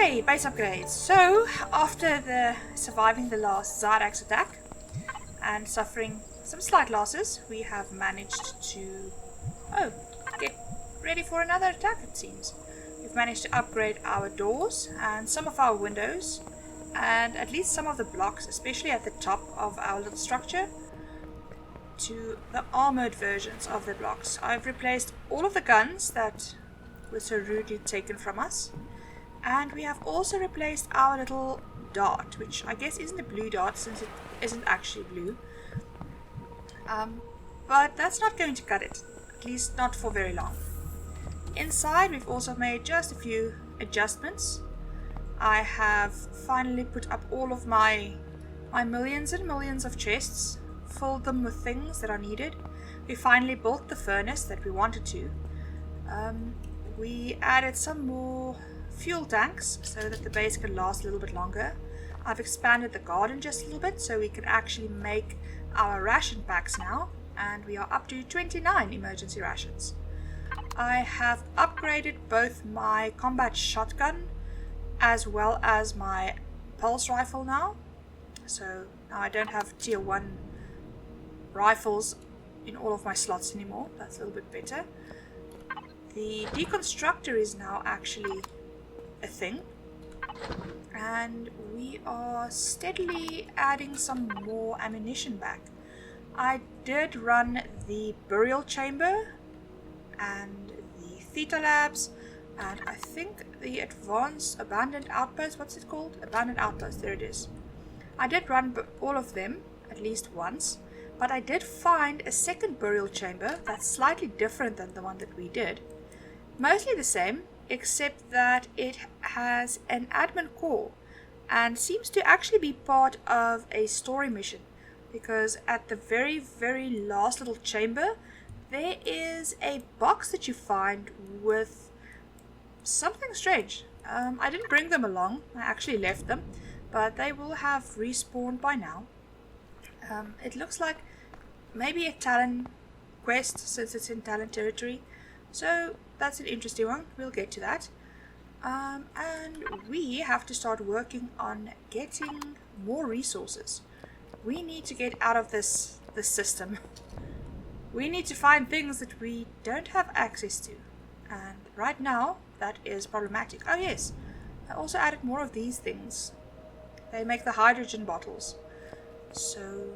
Okay, base upgrades. So, after surviving the last Zyrax attack and suffering some slight losses, we have managed to get ready for another attack, it seems. We've managed to upgrade our doors and some of our windows, and at least some of the blocks, especially at the top of our little structure, to the armored versions of the blocks. I've replaced all of the guns that were so rudely taken from us. And we have also replaced our little dart, which I guess isn't a blue dart since it isn't actually blue. But that's not going to cut it, at least not for very long. Inside we've also made just a few adjustments. I have finally put up all of my millions and millions of chests, filled them with things that are needed. We finally built the furnace that we wanted to. We added some more fuel tanks so that the base can last a little bit longer. I've expanded the garden just a little bit so we can actually make our ration packs now, and we are up to 29 emergency rations. I have upgraded both my combat shotgun as well as my pulse rifle now, so now I don't have tier 1 rifles in all of my slots anymore. That's a little bit better. The deconstructor is now actually a thing, and we are steadily adding some more ammunition back. I did run the burial chamber and the theta labs, and I think the advanced abandoned outpost, what's it called? Abandoned outpost, there it is. I did run all of them at least once, but I did find a second burial chamber that's slightly different than the one that we did. Mostly the same, except that it has an admin core and seems to actually be part of a story mission, because at the very, very last little chamber there is a box that you find with something strange. I didn't bring them along, I actually left them, but they will have respawned by now. It looks like maybe a Talon quest since it's in Talon territory, so that's an interesting one. We'll get to that. And we have to start working on getting more resources. We need to get out of this system. We need to find things that we don't have access to. And right now, that is problematic. Oh yes, I also added more of these things. They make the hydrogen bottles. So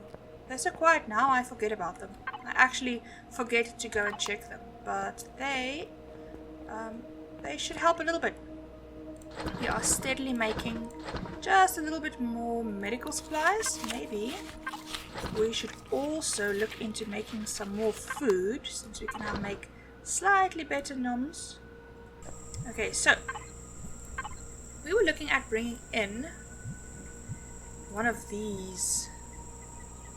they're so quiet now, I forget about them. I actually forget to go and check them. But they should help a little bit. We are steadily making just a little bit more medical supplies. Maybe we should also look into making some more food, since we can now make slightly better noms. Okay, so we were looking at bringing in one of these.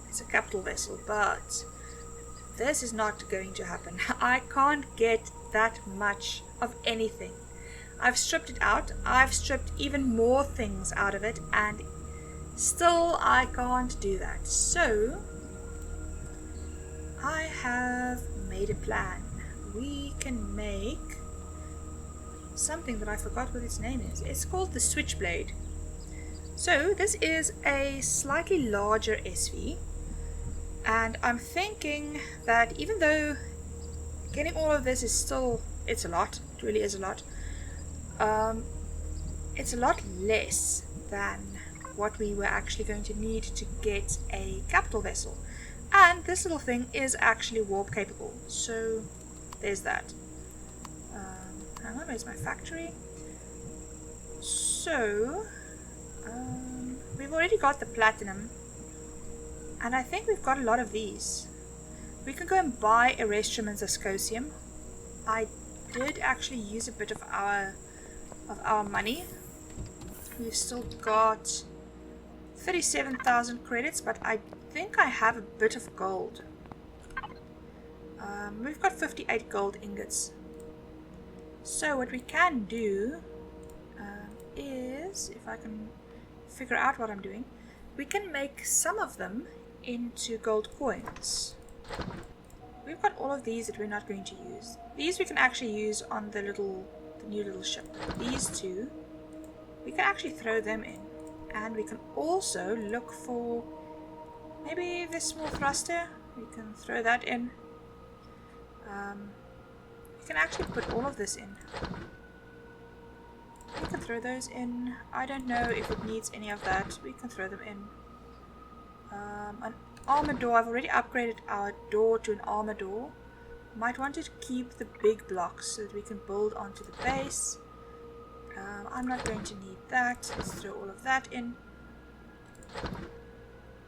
It's a capital vessel, but this is not going to happen. I can't get that much of anything. I've stripped it out. I've stripped even more things out of it, and still I can't do that. So I have made a plan. We can make something that I forgot what its name is. It's called the Switchblade. So this is a slightly larger SV, and I'm thinking that even though getting all of this is still, it's a lot, it really is a lot, it's a lot less than what we were actually going to need to get a capital vessel. And this little thing is actually warp capable, so there's that. Hang on, where's my factory? So we've already got the platinum, and I think we've got a lot of these. We can go and buy Erestrum and Zascosium. I did actually use a bit of our money. We've still got 37,000 credits, but I think I have a bit of gold. We've got 58 gold ingots. So what we can do is, if I can figure out what I'm doing, we can make some of them into gold coins. We've got all of these that we're not going to use. These we can actually use on the new little ship. These two we can actually throw them in. And we can also look for maybe this small thruster. We can throw that in. We can actually put all of this in. We can throw those in. I don't know if it needs any of that. We can throw them in. An armor door. I've already upgraded our door to an armor door. Might want to keep the big blocks so that we can build onto the base. I'm not going to need that. Let's throw all of that in.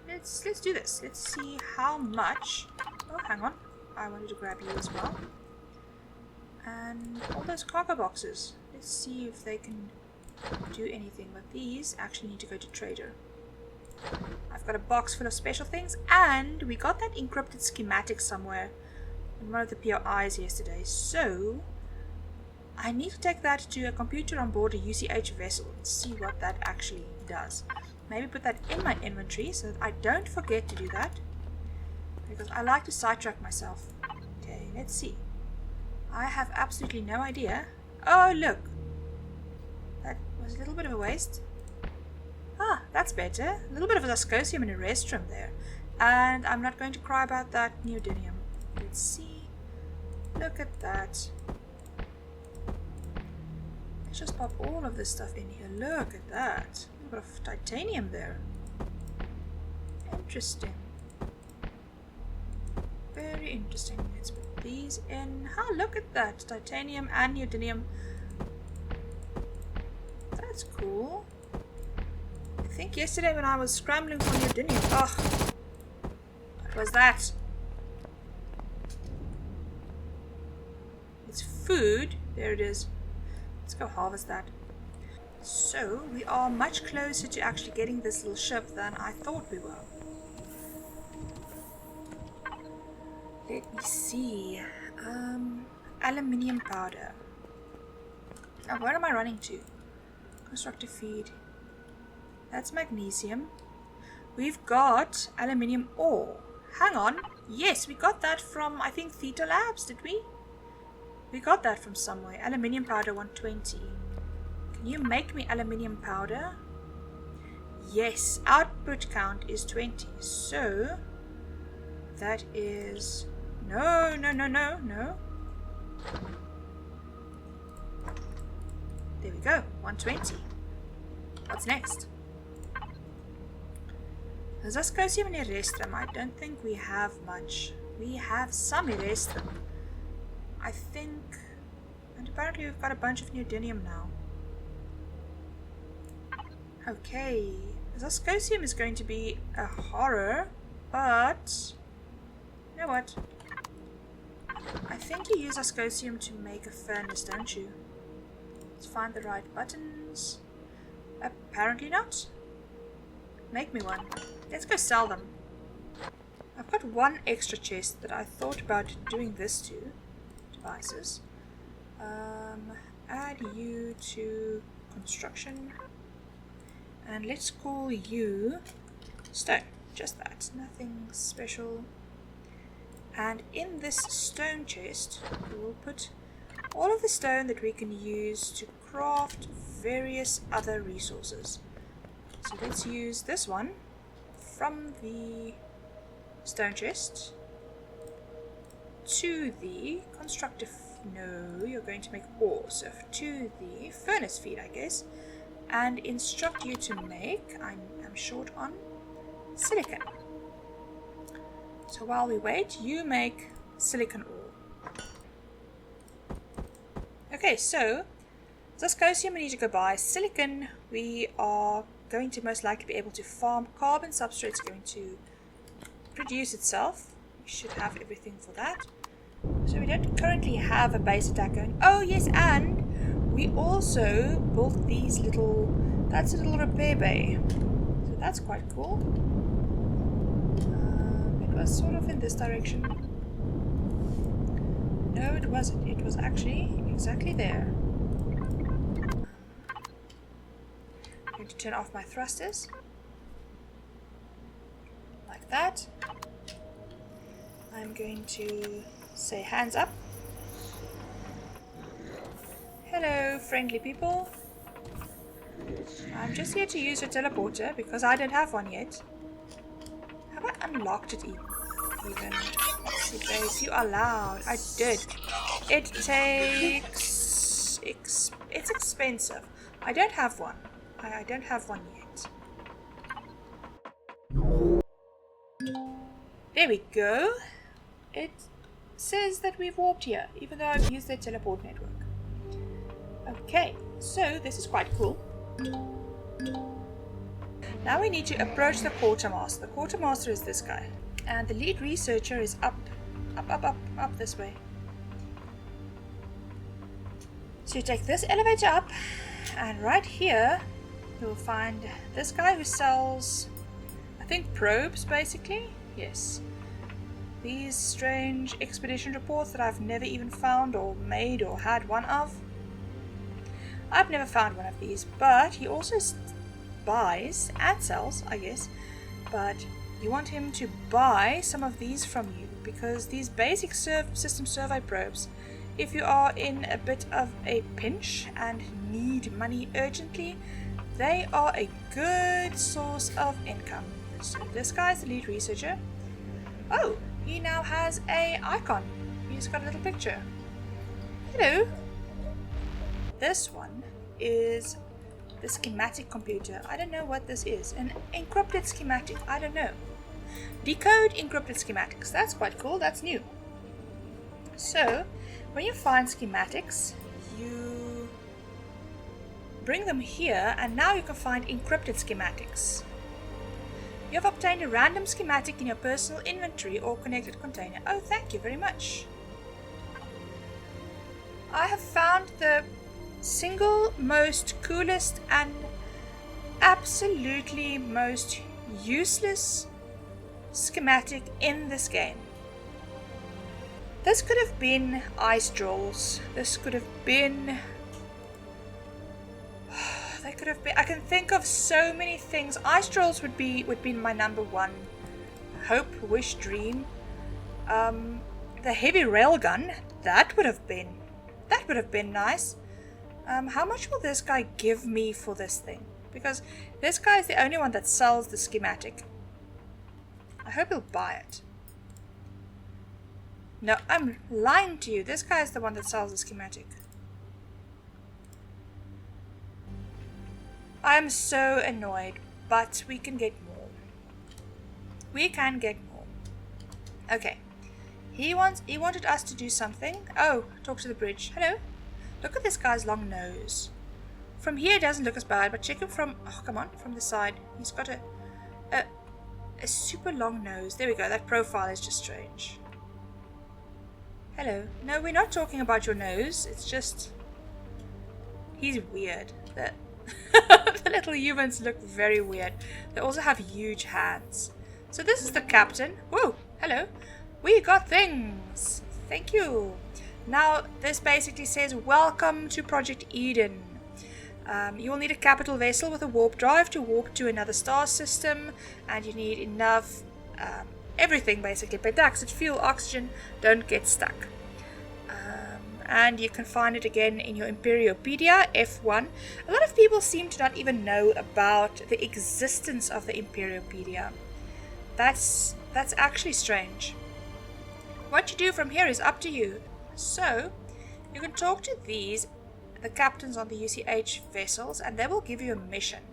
Let's do this. Let's see how much. Oh, hang on. I wanted to grab you as well. And all those cargo boxes. Let's see if they can do anything. But these actually need to go to trader. I've got a box full of special things, and we got that encrypted schematic somewhere in one of the POIs yesterday. So I need to take that to a computer on board a UCH vessel and see what that actually does. Maybe put that in my inventory so that I don't forget to do that, because I like to sidetrack myself. Okay, let's see. I have absolutely no idea. Oh, look. That was a little bit of a waste. Ah, that's better. A little bit of a Zascosium in a restroom there. And I'm not going to cry about that neodymium. Let's see. Look at that. Let's just pop all of this stuff in here. Look at that. A little bit of titanium there. Interesting. Very interesting. Let's put these in. Ah, look at that. Titanium and neodymium. That's cool. I think yesterday when I was scrambling for neodymium. Oh, what was that? It's food. There it is. Let's go harvest that. So, we are much closer to actually getting this little ship than I thought we were. Let me see. Aluminium powder. Oh, where am I running to? Constructive feed. That's magnesium. We've got aluminium ore. Hang on. Yes, we got that from, I think, Theta Labs, did we? We got that from somewhere. Aluminium powder 120. Can you make me aluminium powder? Yes, output count is 20. So, that is... No. There we go. 120. What's next? Zascosium and Erestrum. I don't think we have much. We have some Erestrum, I think. And apparently we've got a bunch of neodymium now. Okay. Zascosium is going to be a horror, but... You know what? I think you use Zascosium to make a furnace, don't you? Let's find the right buttons. Apparently not. Make me one. Let's go sell them. I've got one extra chest that I thought about doing this to. Devices. Add you to construction. And let's call you stone. Just that. Nothing special. And in this stone chest, we will put all of the stone that we can use to craft various other resources. So let's use this one from the stone chest to the constructive. No, you're going to make ore. So to the furnace feed, I guess. And instruct you to make, I'm short on silicon. So while we wait, you make silicon ore. Okay, so Zascosium we need to go buy. Silicon we are going to most likely be able to farm. Carbon substrate is going to produce itself. We should have everything for that. So we don't currently have a base attack going. Oh yes, and we also built these little, that's a little repair bay. So that's quite cool. It was sort of in this direction. No, it wasn't. It was actually exactly there. I'm going to turn off my thrusters. Like that. I'm going to say hands up. Hello, friendly people. I'm just here to use your teleporter because I don't have one yet. Have I unlocked it even? Let's see, base. You are loud. I did. It takes... It's expensive. I don't have one. I don't have one yet. There we go. It says that we've warped here, even though I've used the teleport network. Okay, so this is quite cool. Now we need to approach the quartermaster. The quartermaster is this guy. And the lead researcher is up this way. So you take this elevator up, and right here you'll find this guy who sells, I think, probes basically. Yes. These strange expedition reports that I've never even found or made or had one of. I've never found one of these, but he also buys and sells, I guess. But you want him to buy some of these from you, because these basic system survey probes, if you are in a bit of a pinch and need money urgently, they are a good source of income. So this guy's the lead researcher. Oh, he now has a icon. He's got a little picture. Hello. This one is the schematic computer. I don't know what this is. An encrypted schematic. I don't know. Decode encrypted schematics. That's quite cool. That's new. So, when you find schematics, you bring them here, and now you can find encrypted schematics. You have obtained a random schematic in your personal inventory or connected container. Oh, thank you very much. I have found the single most coolest and absolutely most useless schematic in this game. This could have been ice trolls. This could have been... They could have been... I can think of so many things. Ice trolls would be my number one hope, wish, dream. The heavy railgun, that would have been nice. How much will this guy give me for this thing? Because this guy is the only one that sells the schematic. I hope he'll buy it. No, I'm lying to you. This guy is the one that sells the schematic. I'm so annoyed, but we can get more. We can get more. Okay. He wanted us to do something. Oh, talk to the bridge. Hello. Look at this guy's long nose. From here it doesn't look as bad, but check him from... Oh, come on, from the side. He's got a super long nose. There we go. That profile is just strange. Hello. No, we're not talking about your nose. It's just... He's weird. The little humans look very weird. They also have huge hands. So this is the captain. Whoa, hello. We got things. Thank you. Now this basically says welcome to Project Eden. You will need a capital vessel with a warp drive to warp to another star system, and you need enough everything basically: pentaxid, fuel, oxygen. Don't get stuck. And you can find it again in your Imperiopedia, F1. A lot of people seem to not even know about the existence of the Imperiopedia. That's actually strange. What you do from here is up to you. So, you can talk to the captains on the UCH vessels, and they will give you a mission.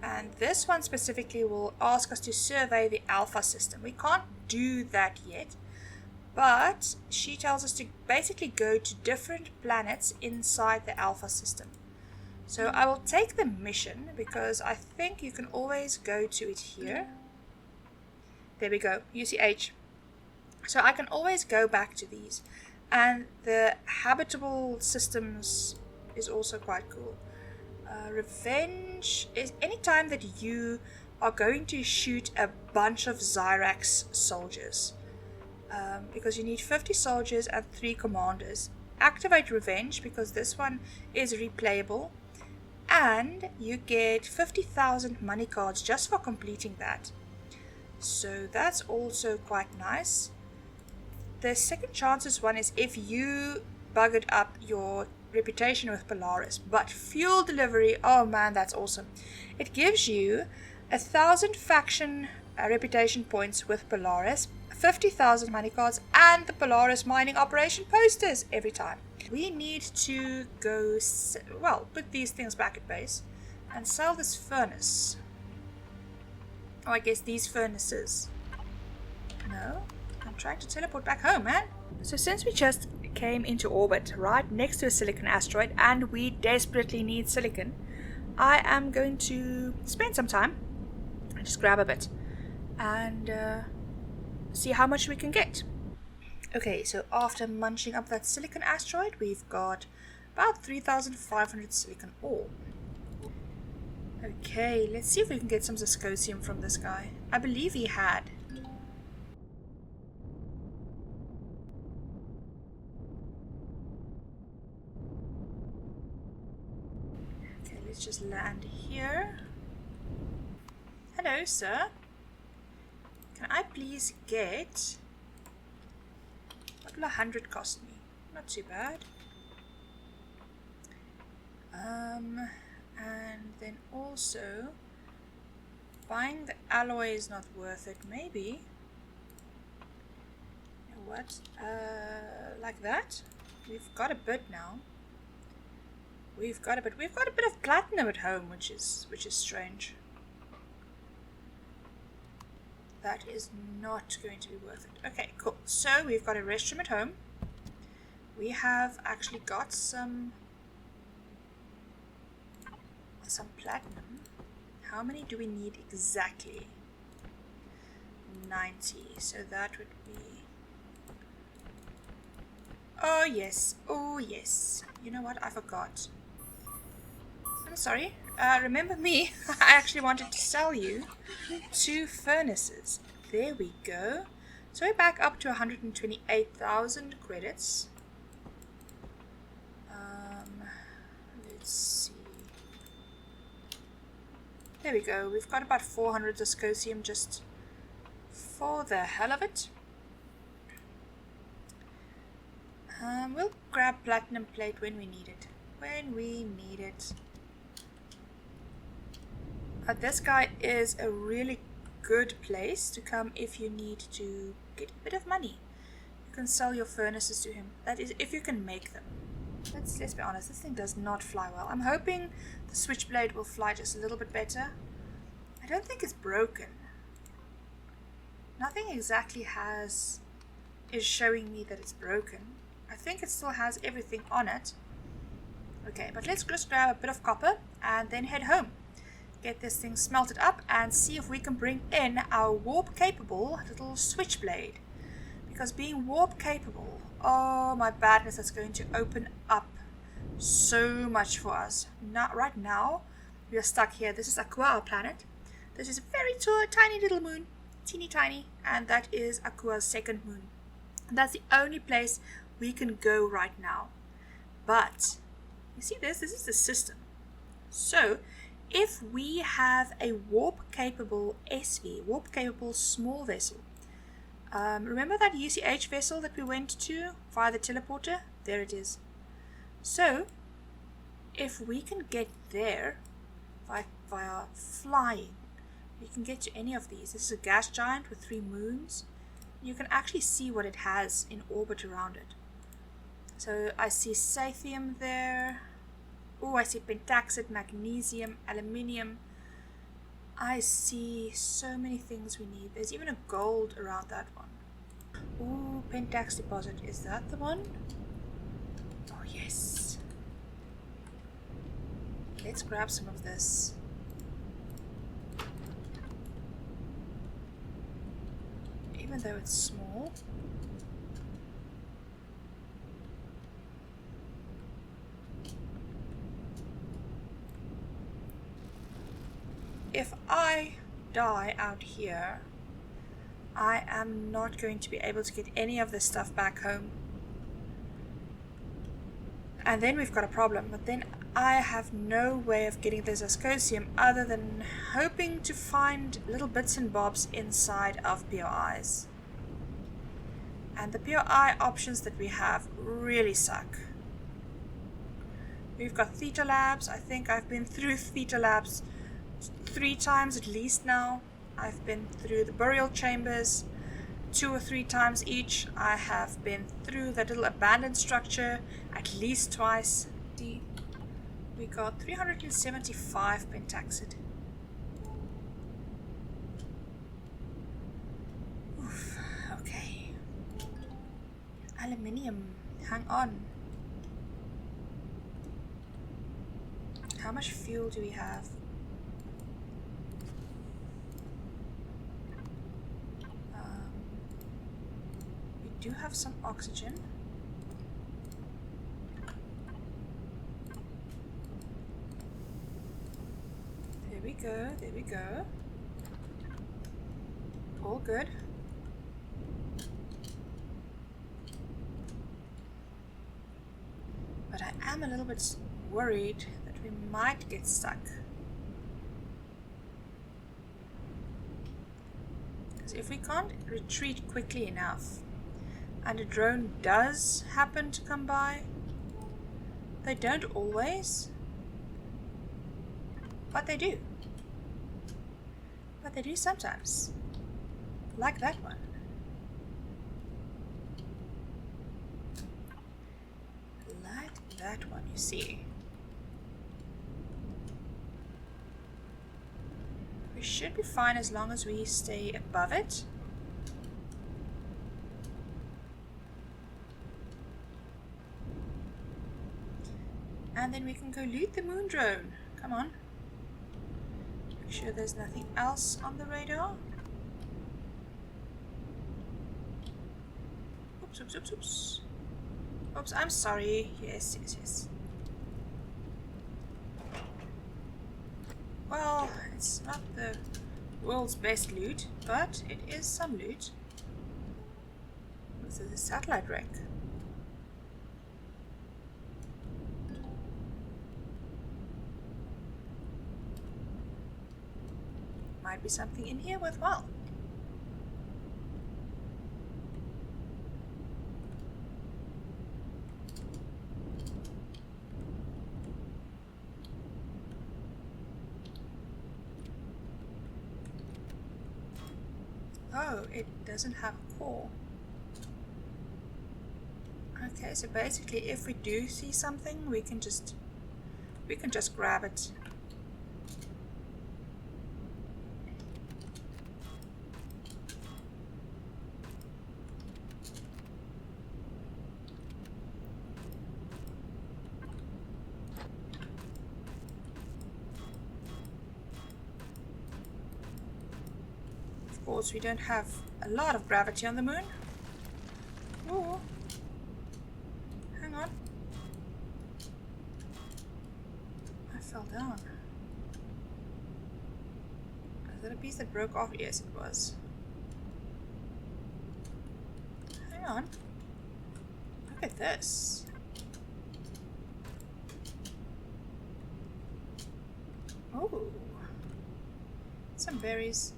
And this one specifically will ask us to survey the Alpha system. We can't do that yet. But she tells us to basically go to different planets inside the Alpha system. So I will take the mission because I think you can always go to it here. There we go, UCH. So I can always go back to these. And the habitable systems is also quite cool. Revenge is any time that you are going to shoot a bunch of Zyrax soldiers. Because you need 50 soldiers and 3 commanders. Activate Revenge because this one is replayable. And you get 50,000 money cards just for completing that. So that's also quite nice. The second chances one is if you buggered up your reputation with Polaris, but fuel delivery, oh man, that's awesome. It gives you 1,000 faction reputation points with Polaris, 50,000 money cards, and the Polaris mining operation posters every time. We need to go, put these things back at base and sell this furnace. Oh, I guess these furnaces. No, I'm trying to teleport back home, man. So since we just came into orbit right next to a silicon asteroid and we desperately need silicon, I am going to spend some time and just grab a bit and see how much we can get. Okay, so after munching up that silicon asteroid, we've got about 3,500 silicon ore. Okay, let's see if we can get some Zascosium from this guy. I believe he had. Okay, let's just land here. Hello, sir. Can I please get... What will 100 cost me? Not too bad. And then also buying the alloy is not worth it. Maybe. You know what? Like that. We've got a bit now. We've got a bit of platinum at home, which is strange. That is not going to be worth it. Okay, cool. So we've got a restroom at home. We have actually got some platinum. How many do we need exactly? 90. So that would be... Oh yes. Oh yes. You know what? I forgot. I'm sorry. Remember me? I actually wanted to sell you 2 furnaces. There we go. So we're back up to 128,000 credits. Let's see. There we go. We've got about 400 Zascosium just for the hell of it. We'll grab platinum plate when we need it. When we need it. This guy is a really good place to come if you need to get a bit of money. You can sell your furnaces to him. That is, if you can make them. Let's be honest, this thing does not fly well. I'm hoping the switchblade will fly just a little bit better. I don't think it's broken. Nothing exactly is showing me that it's broken. I think it still has everything on it. Okay, but let's just grab a bit of copper and then head home. Get this thing smelted up and see if we can bring in our warp capable little switchblade. Because being warp capable, oh my badness, that's going to open up so much for us. Right now, we are stuck here. This is Akua, our planet. This is a very tiny little moon. Teeny tiny. And that is Akua's second moon. And that's the only place we can go right now. But, you see this? This is the system. So, if we have a warp-capable SV, warp-capable small vessel, remember that UCH vessel that we went to via the teleporter? There it is. So, if we can get there via flying, we can get to any of these. This is a gas giant with 3 moons. You can actually see what it has in orbit around it. So, I see Sathium there. Oh, I see pentaxid, magnesium, aluminium. I see so many things we need. There's even a gold around that one. Oh, pentax deposit. Is that the one? Oh, yes. Let's grab some of this. Even though it's small. If I die out here, I am not going to be able to get any of this stuff back home. And then we've got a problem, but then I have no way of getting the Zascosium other than hoping to find little bits and bobs inside of POIs. And the POI options that we have really suck. We've got Theta Labs. I think I've been through Theta Labs 3 times at least now. I've been through the burial chambers 2 or 3 times each. I have been through that little abandoned structure at least twice. We got 375 pentaxid. Oof, okay. Aluminium, hang on. How much fuel do we have? We do have some oxygen. There we go, there we go. All good. But I am a little bit worried that we might get stuck. Because if we can't retreat quickly enough, and a drone does happen to come by, they don't always, but they do. But they do sometimes. Like that one. Like that one, you see. We should be fine as long as we stay above it. And then we can go loot the moon drone. Come on. Make sure there's nothing else on the radar. Oops, oops, oops, oops. Oops, I'm sorry. Yes, yes, yes. Well, it's not the world's best loot, but it is some loot. This is a satellite wreck. Might be something in here worthwhile. Oh, it doesn't have a core. Okay, so basically if we do see something, we can just grab it. Of course, we don't have a lot of gravity on the moon. Ooh. Hang on. I fell down. Is that a piece that broke off? Yes, it was. Hang on. Look at this. Oh. Some berries.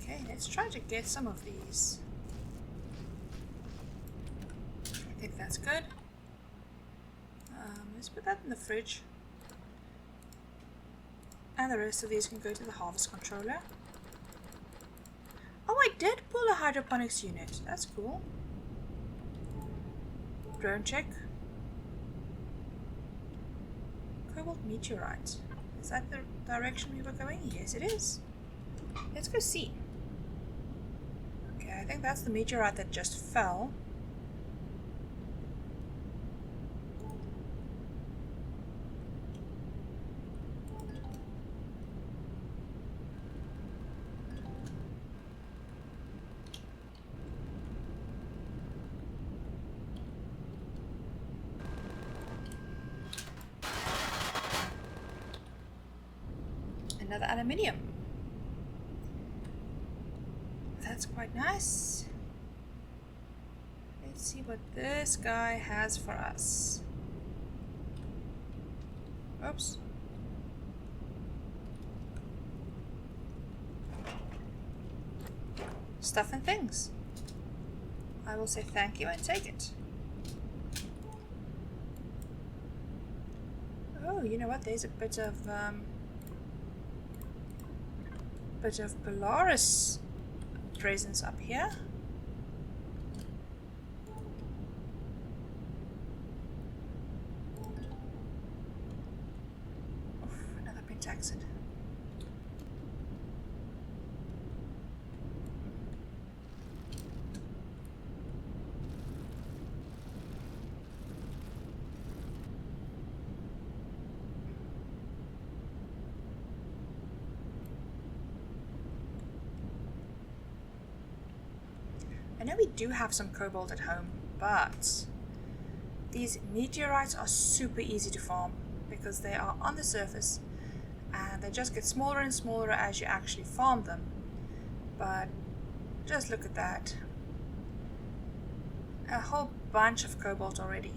Okay, let's try to get some of these. I think that's good. Let's put that in the fridge. And the rest of these can go to the harvest controller. Oh, I did pull a hydroponics unit. That's cool. Drone check. Cobalt meteorite. Is that the direction we were going? Yes, it is. Let's go see. Okay, I think that's the meteorite that just fell. Another aluminium. That's quite nice. Let's see what this guy has for us. Oops. Stuff and things. I I will say thank you and take it. Oh, you know what? There's a bit of Polaris presence up here. Oof, another pentaxid. I know we do have some cobalt at home, but these meteorites are super easy to farm because they are on the surface and they just get smaller and smaller as you actually farm them. But just look at that. A whole bunch of cobalt already.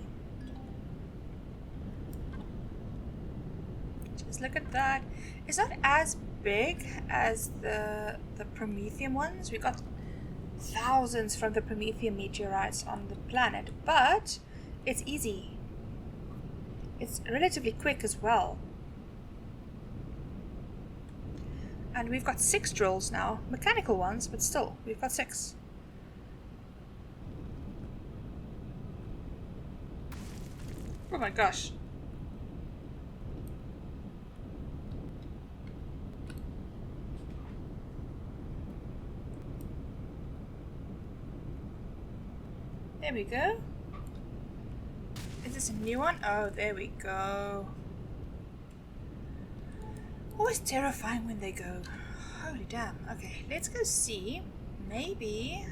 Just look at that. It's not as big as the Prometheum ones. We got thousands from the Prometheum meteorites on the planet, but it's easy. It's relatively quick as well. And we've got 6 drills now. Mechanical ones, but still, we've got 6. Oh my gosh. There we go. Is this a new one? Oh, there we go. Always terrifying when they go. Holy damn. Okay, let's go see. Maybe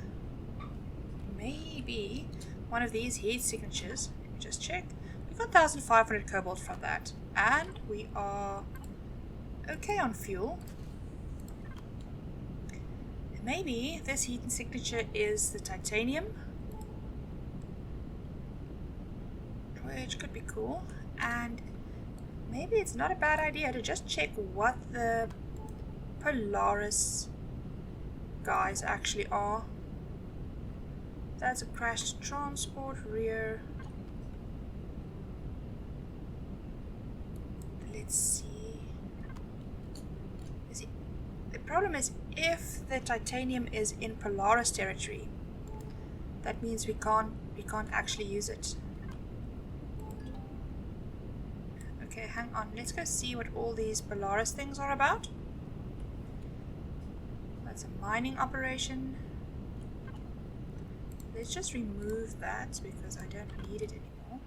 one of these heat signatures. Let me just check. We got 1,500 cobalt from that. And we are okay on fuel. Maybe this heat signature is the titanium, which could be cool. And maybe it's not a bad idea to just check what the Polaris guys actually are. That's a crashed transport rear. Let's see. The problem is if the titanium is in Polaris territory, that means we can't actually use it. Okay, hang on. Let's go see what all these Polaris things are about. That's a mining operation. Let's just remove that because I don't need it anymore.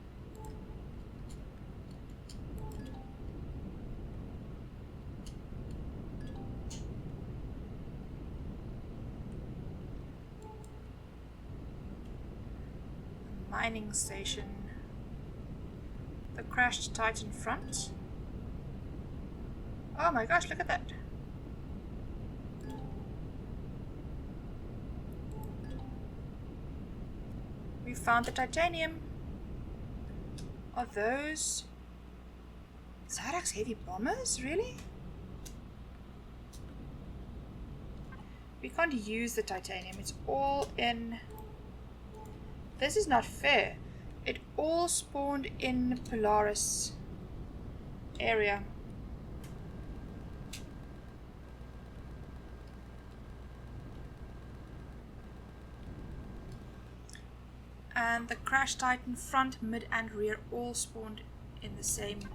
Mining station. The crashed Titan front. Oh my gosh, look at that. We found the titanium. Are those Zyrax heavy bombers? Really? We can't use the titanium. It's all in... This is not fair. It all spawned in Polaris area. And the Crash Titan front, mid and rear all spawned in the same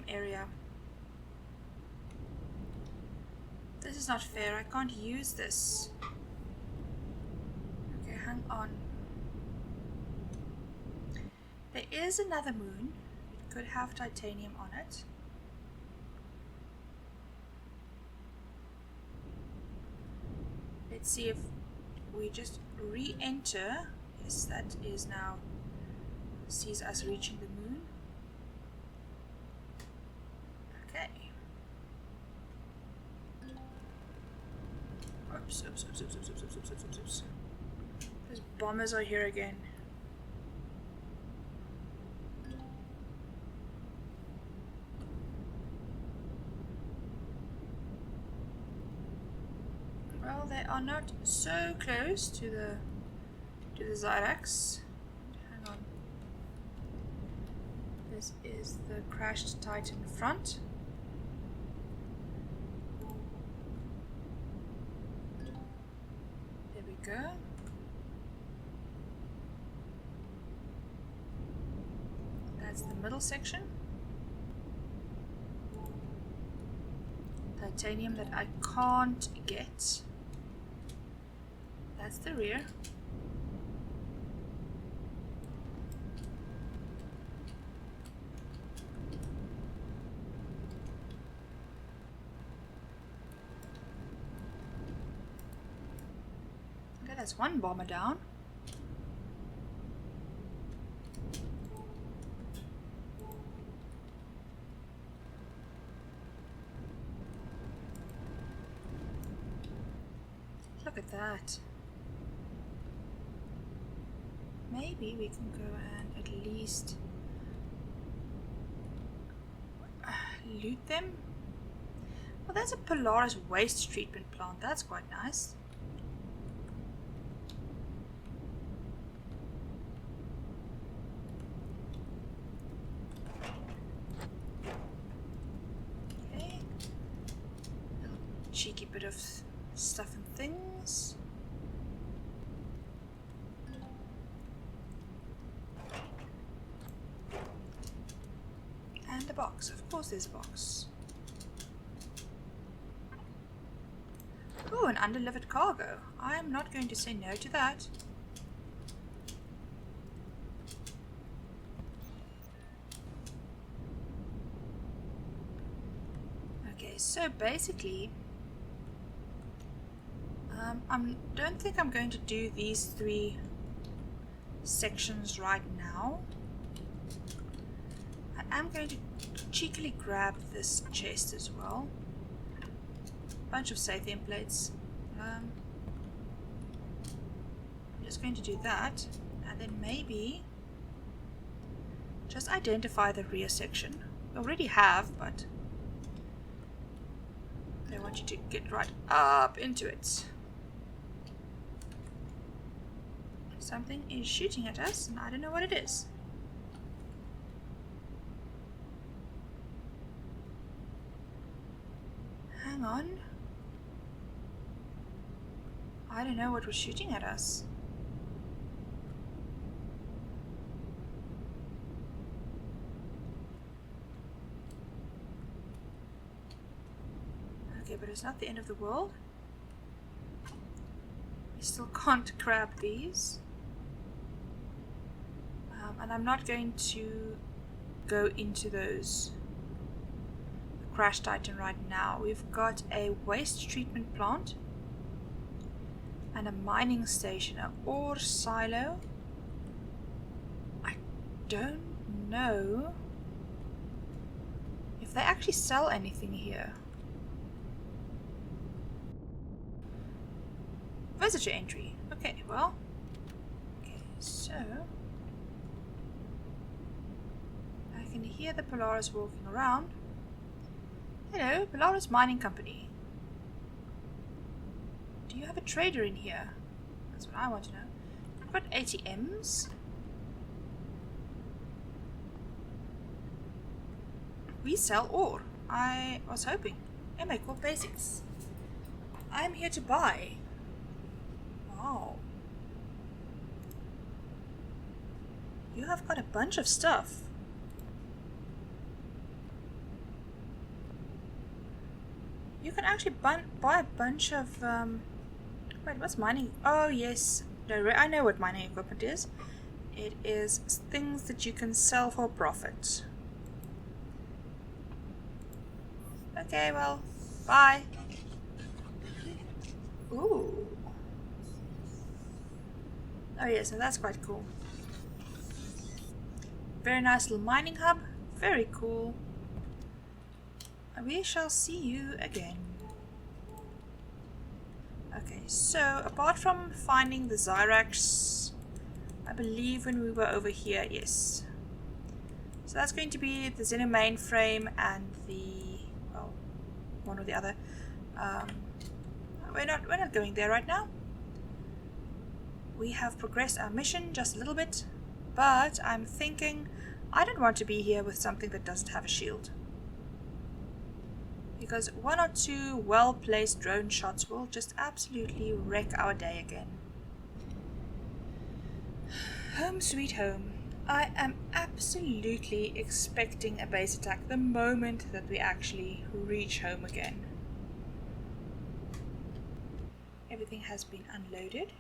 area. This is not fair. I can't use this. Okay, hang on. There is another moon. It could have titanium on it. Let's see if we just re-enter. Yes, that is now sees us reaching the moon. Okay. Oops. Those bombers are here again. Well, they are not so close to the to the Zyrax. Hang on. This is the crashed Titan front. There we go. That's the middle section. Titanium that I can't get. That's the rear. Okay, that's one bomber down. Look at that. Maybe we can go and at least loot them. Well, there's a Polaris waste treatment plant. That's quite nice. Okay. Little cheeky bit of stuff and things. And a box. Of course there's a box. Oh, an undelivered cargo. I'm not going to say no to that. Okay, so basically I don't think I'm going to do these 3 sections right now. I am going to cheekily grab this chest as well. Bunch of Sathian plates. I'm just going to do that, and then maybe just identify the rear section. We already have, but I want you to get right up into it. Something is shooting at us, and I don't know what it is. Hang on. I don't know what was shooting at us. Okay, but it's not the end of the world. We still can't grab these. And I'm not going to go into those Crash Titan right now. We've got a waste treatment plant and a mining station, an ore silo. I don't know if they actually sell anything here. Visitor entry. Okay, well. Okay, so I can hear the Polaris walking around. Hello, Polaris Mining Company. Do you have a trader in here? That's what I want to know. I've got ATMs. We sell ore. I was hoping. MA Corp Basics. I'm here to buy. Wow. You have got a bunch of stuff. You can actually buy a bunch of wait, what's mining? Oh yes, no, I know what mining equipment is. It is things that you can sell for profit. Okay, well, bye. Ooh. Oh yes, so that's quite cool. Very nice little mining hub. Very cool. We shall see you again. Okay, so apart from finding the Zyrax, I believe when we were over here, yes. So that's going to be the Xeno mainframe and the, well, one or the other. We're not going there right now. we have progressed our mission just a little bit, but I'm thinking I don't want to be here with something that doesn't have a shield. Because 1 or 2 well-placed drone shots will just absolutely wreck our day again. Home sweet home. I am absolutely expecting a base attack the moment that we actually reach home again. Everything has been unloaded.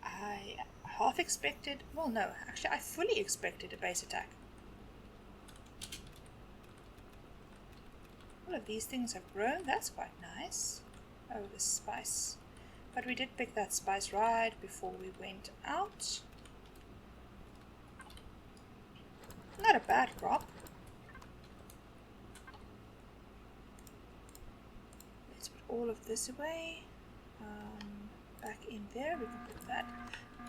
I half expected, well no, actually I fully expected a base attack. All of these things have grown, that's quite nice. Oh, the spice. But we did pick that spice right before we went out. Not a bad crop. Let's put all of this away. Back in there, we can put that.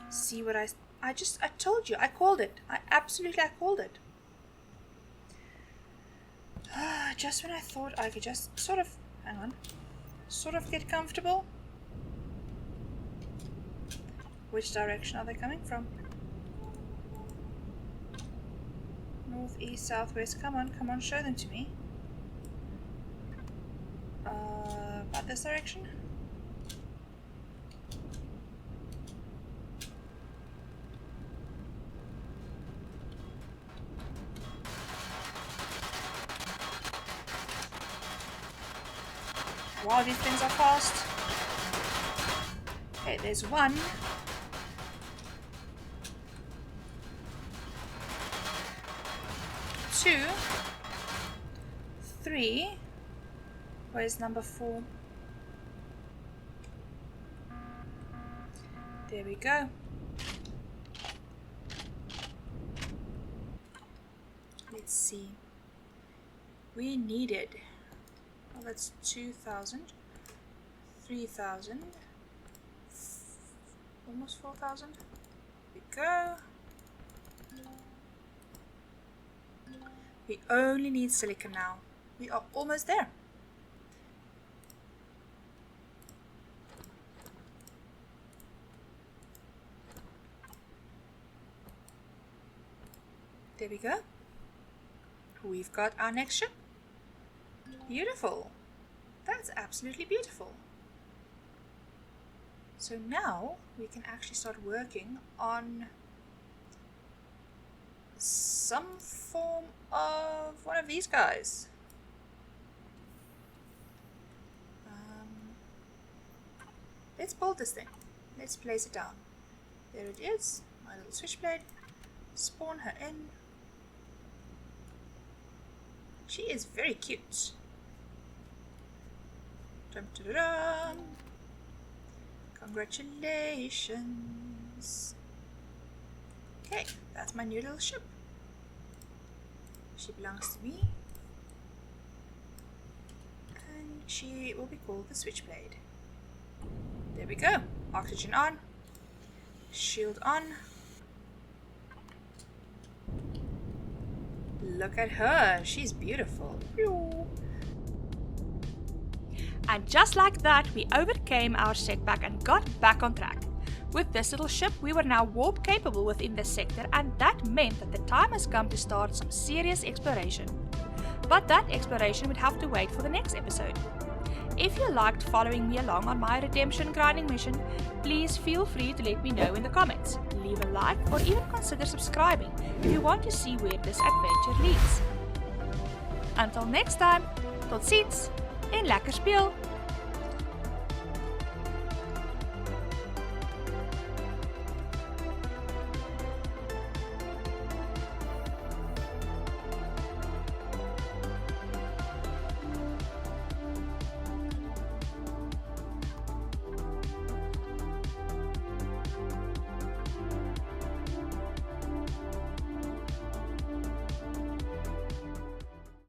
See what I told you, I called it. I called it. Just when I thought I could just sort of get comfortable. Which direction are they coming from? North, east, southwest. Come on, show them to me. About this direction? Wow, these things are fast. Okay, there's 1. 2, 3. Where's number 4? There we go. Let's see. We needed, well, that's 2,000, 3,000, almost 4,000. There we go. We only need silicon now. We are almost there. There we go. We've got our next ship. Beautiful. That's absolutely beautiful. So now we can actually start working on some form of one of these guys. Let's build this thing. Let's place it down. There it is, my little switchblade. Spawn her in. She is very cute. Dum, dum, dum, dum. Congratulations. Okay, that's my new little ship. She belongs to me. And she will be called the Switchblade. There we go. Oxygen on. Shield on. Look at her. She's beautiful. And just like that, we overcame our setback and got back on track. With this little ship, we were now warp capable within this sector, and that meant that the time has come to start some serious exploration. But that exploration would have to wait for the next episode. If you liked following me along on my redemption grinding mission, please feel free to let me know in the comments. Leave a like or even consider subscribing if you want to see where this adventure leads. Until next time, tot ziens en lekker speel!